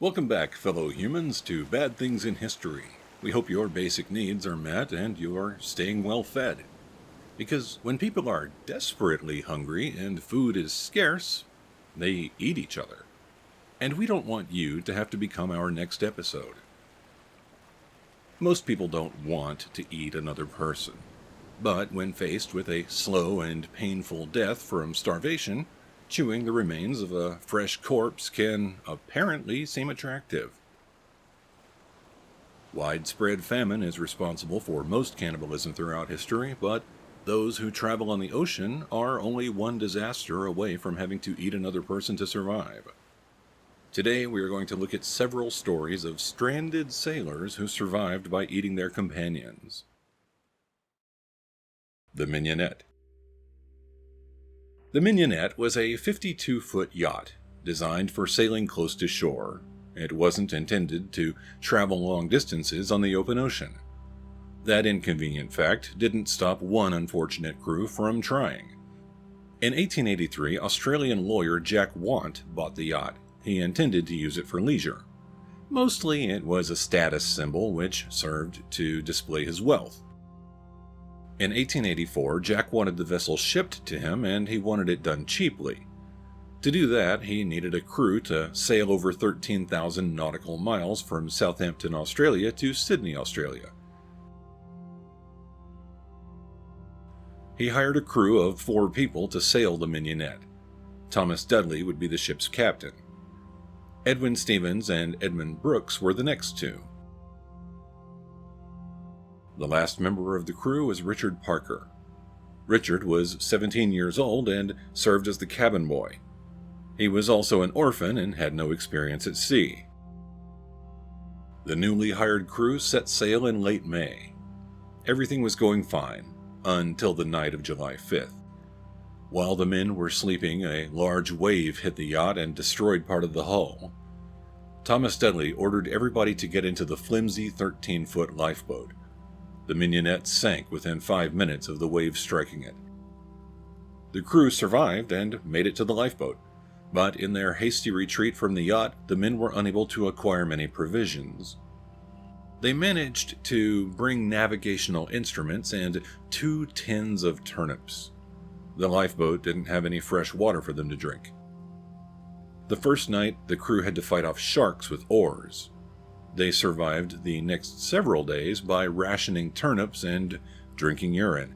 Welcome back, fellow humans, to Bad Things in History. We hope your basic needs are met and you are staying well fed. Because when people are desperately hungry and food is scarce, they eat each other. And we don't want you to have to become our next episode. Most people don't want to eat another person. But when faced with a slow and painful death from starvation, chewing the remains of a fresh corpse can apparently seem attractive. Widespread famine is responsible for most cannibalism throughout history, but those who travel on the ocean are only one disaster away from having to eat another person to survive. Today we are going to look at several stories of stranded sailors who survived by eating their companions. The Mignonette. The Mignonette was a 52-foot yacht designed for sailing close to shore. It wasn't intended to travel long distances on the open ocean. That inconvenient fact didn't stop one unfortunate crew from trying. In 1883, Australian lawyer Jack Want bought the yacht. He intended to use it for leisure. Mostly it was a status symbol which served to display his wealth. In 1884, Jack wanted the vessel shipped to him and he wanted it done cheaply. To do that, he needed a crew to sail over 13,000 nautical miles from Southampton, Australia to Sydney, Australia. He hired a crew of 4 people to sail the Mignonette. Thomas Dudley would be the ship's captain. Edwin Stevens and Edmund Brooks were the next 2. The last member of the crew was Richard Parker. Richard was 17 years old and served as the cabin boy. He was also an orphan and had no experience at sea. The newly hired crew set sail in late May. Everything was going fine, until the night of July 5th. While the men were sleeping, a large wave hit the yacht and destroyed part of the hull. Thomas Dudley ordered everybody to get into the flimsy 13-foot lifeboat. The Mignonette sank within 5 minutes of the wave striking it. The crew survived and made it to the lifeboat, but in their hasty retreat from the yacht, the men were unable to acquire many provisions. They managed to bring navigational instruments and 2 tins of turnips. The lifeboat didn't have any fresh water for them to drink. The first night, the crew had to fight off sharks with oars. They survived the next several days by rationing turnips and drinking urine.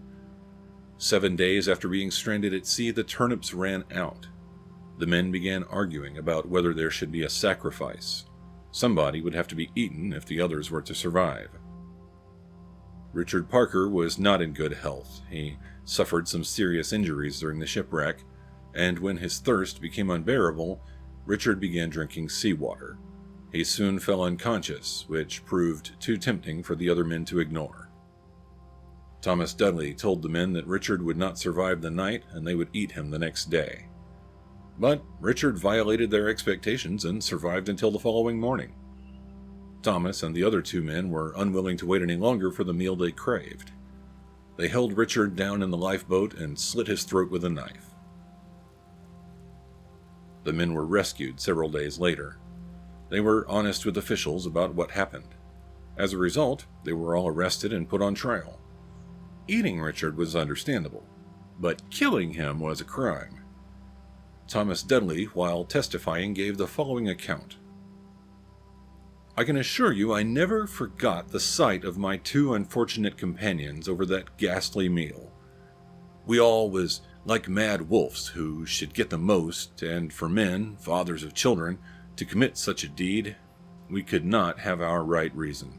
7 days after being stranded at sea, the turnips ran out. The men began arguing about whether there should be a sacrifice. Somebody would have to be eaten if the others were to survive. Richard Parker was not in good health. He suffered some serious injuries during the shipwreck, and when his thirst became unbearable, Richard began drinking seawater. He soon fell unconscious, which proved too tempting for the other men to ignore. Thomas Dudley told the men that Richard would not survive the night and they would eat him the next day. But Richard violated their expectations and survived until the following morning. Thomas and the other 2 men were unwilling to wait any longer for the meal they craved. They held Richard down in the lifeboat and slit his throat with a knife. The men were rescued several days later. They were honest with officials about what happened. As a result, they were all arrested and put on trial. Eating Richard was understandable, but killing him was a crime. Thomas Dudley, while testifying, gave the following account. "I can assure you I never forgot the sight of my 2 unfortunate companions over that ghastly meal. We all was like mad wolves who should get the most, and for men, fathers of children, to commit such a deed, we could not have our right reason."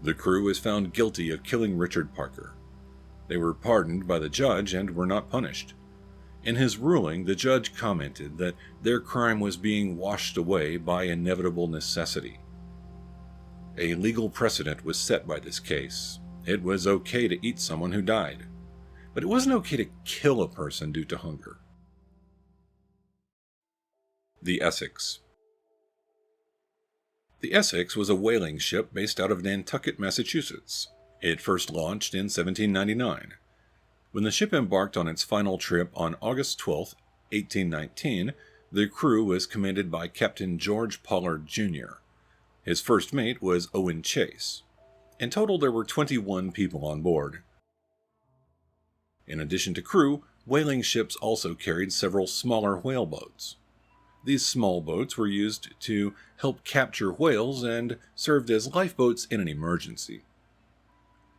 The crew was found guilty of killing Richard Parker. They were pardoned by the judge and were not punished. In his ruling, the judge commented that their crime was being washed away by inevitable necessity. A legal precedent was set by this case. It was okay to eat someone who died, but it wasn't okay to kill a person due to hunger. The Essex. The Essex was a whaling ship based out of Nantucket, Massachusetts. It first launched in 1799. When the ship embarked on its final trip on August 12, 1819, The crew was commanded by Captain George Pollard, Jr. His first mate was Owen Chase. In total, there were 21 people on board. In addition to crew, whaling ships also carried several smaller whaleboats. These small boats were used to help capture whales and served as lifeboats in an emergency.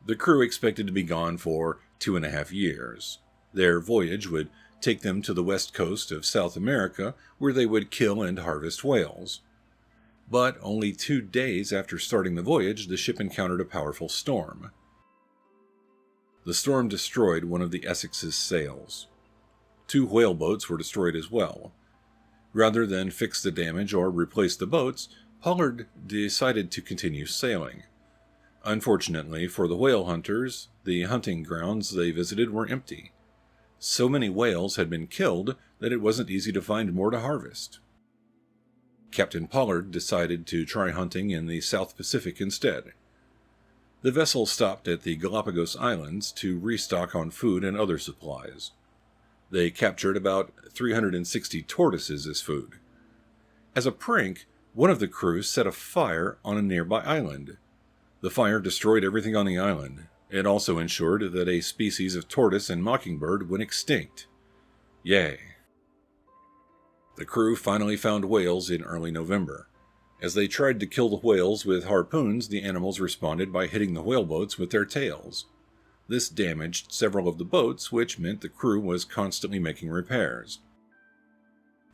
The crew expected to be gone for 2.5 years. Their voyage would take them to the west coast of South America, where they would kill and harvest whales. But only 2 days after starting the voyage, the ship encountered a powerful storm. The storm destroyed one of the Essex's sails. 2 whaleboats were destroyed as well. Rather than fix the damage or replace the boats, Pollard decided to continue sailing. Unfortunately for the whale hunters, the hunting grounds they visited were empty. So many whales had been killed that it wasn't easy to find more to harvest. Captain Pollard decided to try hunting in the South Pacific instead. The vessel stopped at the Galapagos Islands to restock on food and other supplies. They captured about 360 tortoises as food. As a prank, one of the crew set a fire on a nearby island. The fire destroyed everything on the island. It also ensured that a species of tortoise and mockingbird went extinct. Yay! The crew finally found whales in early November. As they tried to kill the whales with harpoons, the animals responded by hitting the whaleboats with their tails. This damaged several of the boats, which meant the crew was constantly making repairs.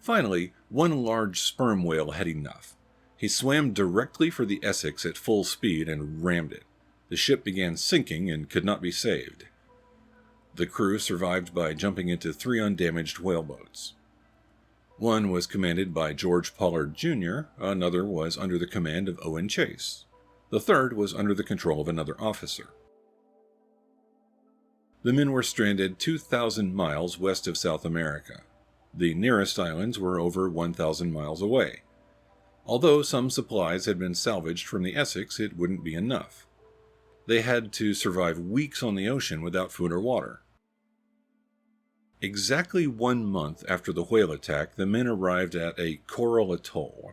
Finally, one large sperm whale had enough. He swam directly for the Essex at full speed and rammed it. The ship began sinking and could not be saved. The crew survived by jumping into 3 undamaged whaleboats. One was commanded by George Pollard, Jr., another was under the command of Owen Chase. The third was under the control of another officer. The men were stranded 2,000 miles west of South America. The nearest islands were over 1,000 miles away. Although some supplies had been salvaged from the Essex, it wouldn't be enough. They had to survive weeks on the ocean without food or water. Exactly 1 month after the whale attack, the men arrived at a coral atoll.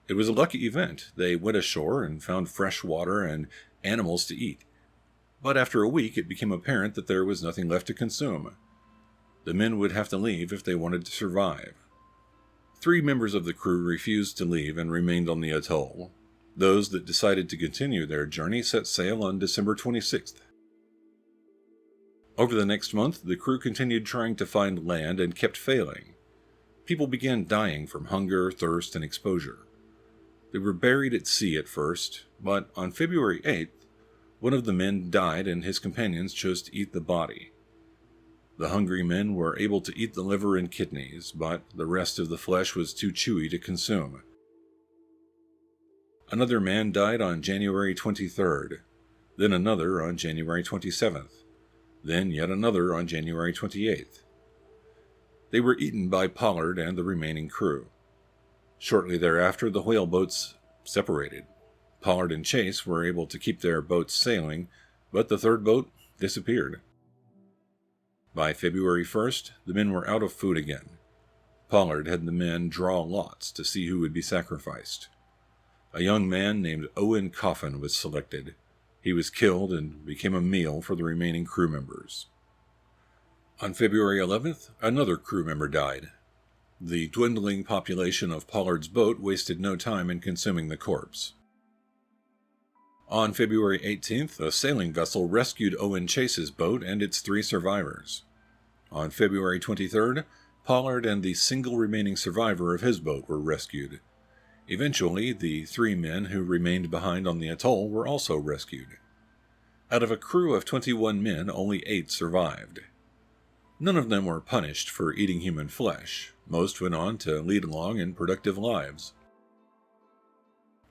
It was a lucky event. They went ashore and found fresh water and animals to eat. But after a week, it became apparent that there was nothing left to consume. The men would have to leave if they wanted to survive. 3 members of the crew refused to leave and remained on the atoll. Those that decided to continue their journey set sail on December 26th. Over the next month, the crew continued trying to find land and kept failing. People began dying from hunger, thirst, and exposure. They were buried at sea at first, but on February 8th, one of the men died and his companions chose to eat the body. The hungry men were able to eat the liver and kidneys, but the rest of the flesh was too chewy to consume. Another man died on January 23rd, then another on January 27th, then yet another on January 28th. They were eaten by Pollard and the remaining crew. Shortly thereafter, the whaleboats separated. Pollard and Chase were able to keep their boats sailing, but the third boat disappeared. By February 1st, the men were out of food again. Pollard had the men draw lots to see who would be sacrificed. A young man named Owen Coffin was selected. He was killed and became a meal for the remaining crew members. On February 11th, another crew member died. The dwindling population of Pollard's boat wasted no time in consuming the corpse. On February 18th, a sailing vessel rescued Owen Chase's boat and its 3 survivors. On February 23rd, Pollard and the single remaining survivor of his boat were rescued. Eventually, the 3 men who remained behind on the atoll were also rescued. Out of a crew of 21 men, only 8 survived. None of them were punished for eating human flesh. Most went on to lead long and productive lives.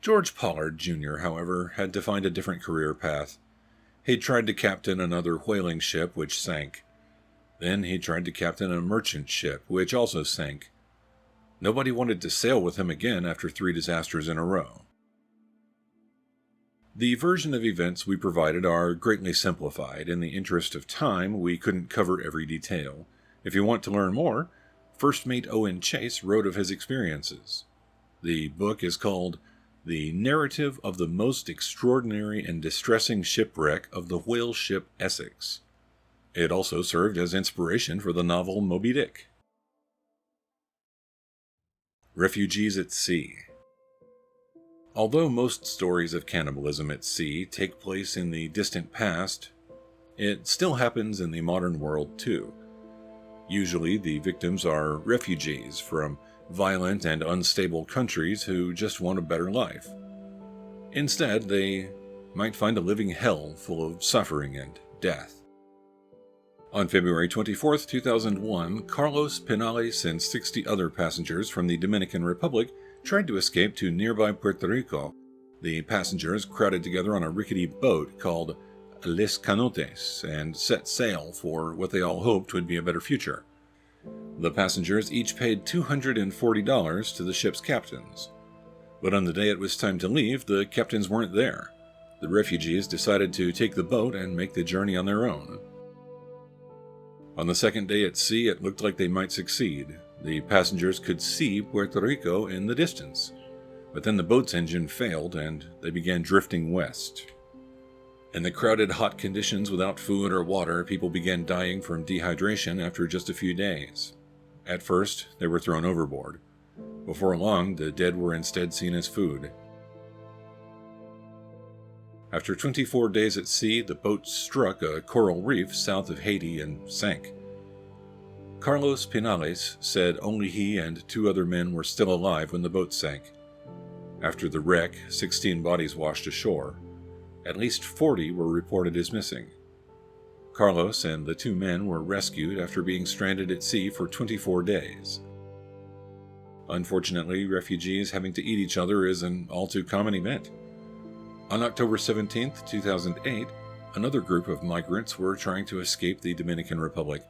George Pollard, Jr., however, had to find a different career path. He tried to captain another whaling ship, which sank. Then he tried to captain a merchant ship, which also sank. Nobody wanted to sail with him again after 3 disasters in a row. The version of events we provided are greatly simplified. In the interest of time, we couldn't cover every detail. If you want to learn more, First Mate Owen Chase wrote of his experiences. The book is called The Narrative of the Most Extraordinary and Distressing Shipwreck of the Whale Ship Essex. It also served as inspiration for the novel Moby Dick. Refugees at Sea. Although most stories of cannibalism at sea take place in the distant past, it still happens in the modern world too. Usually the victims are refugees from violent and unstable countries who just want a better life. Instead, they might find a living hell full of suffering and death. On February 24, 2001, Carlos Pinales and 60 other passengers from the Dominican Republic tried to escape to nearby Puerto Rico. The passengers crowded together on a rickety boat called Les Canotes and set sail for what they all hoped would be a better future. The passengers each paid $240 to the ship's captains. But on the day it was time to leave, the captains weren't there. The refugees decided to take the boat and make the journey on their own. On the second day at sea, it looked like they might succeed. The passengers could see Puerto Rico in the distance. But then the boat's engine failed and they began drifting west. In the crowded, hot conditions without food or water, people began dying from dehydration after just a few days. At first, they were thrown overboard. Before long, the dead were instead seen as food. After 24 days at sea, the boat struck a coral reef south of Haiti and sank. Carlos Pinales said only he and 2 other men were still alive when the boat sank. After the wreck, 16 bodies washed ashore. At least 40 were reported as missing. Carlos and the 2 men were rescued after being stranded at sea for 24 days. Unfortunately, refugees having to eat each other is an all-too-common event. On October 17, 2008, another group of migrants were trying to escape the Dominican Republic.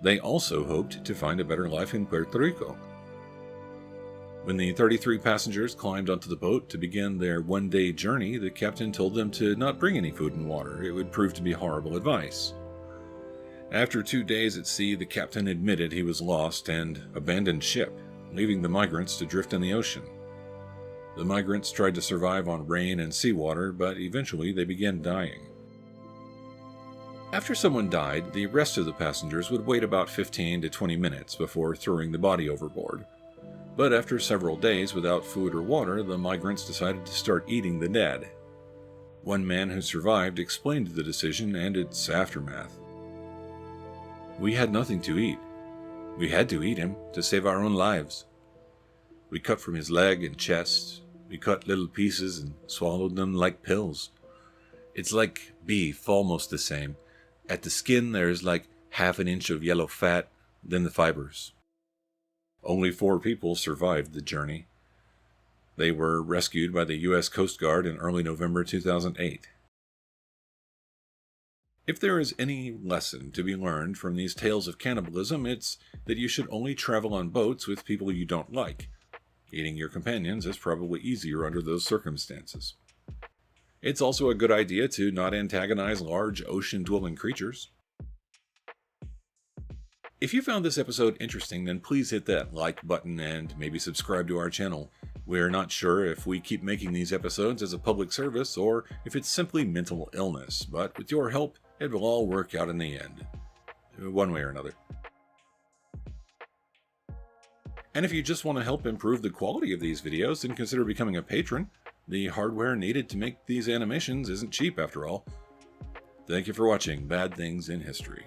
They also hoped to find a better life in Puerto Rico. When the 33 passengers climbed onto the boat to begin their one-day journey, the captain told them to not bring any food and water. It would prove to be horrible advice. After 2 days at sea, the captain admitted he was lost and abandoned ship, leaving the migrants to drift in the ocean. The migrants tried to survive on rain and seawater, but eventually they began dying. After someone died, the rest of the passengers would wait about 15 to 20 minutes before throwing the body overboard. But after several days without food or water, the migrants decided to start eating the dead. One man who survived explained the decision and its aftermath. "We had nothing to eat. We had to eat him to save our own lives. We cut from his leg and chest. We cut little pieces and swallowed them like pills. It's like beef, almost the same. At the skin there's like half an inch of yellow fat, then the fibers." Only 4 people survived the journey. They were rescued by the U.S. Coast Guard in early November 2008. If there is any lesson to be learned from these tales of cannibalism, it's that you should only travel on boats with people you don't like. Eating your companions is probably easier under those circumstances. It's also a good idea to not antagonize large ocean-dwelling creatures. If you found this episode interesting, then please hit that like button and maybe subscribe to our channel. We're not sure if we keep making these episodes as a public service or if it's simply mental illness, but with your help, it will all work out in the end, one way or another. And if you just want to help improve the quality of these videos, then consider becoming a patron. The hardware needed to make these animations isn't cheap after all. Thank you for watching Bad Things in History.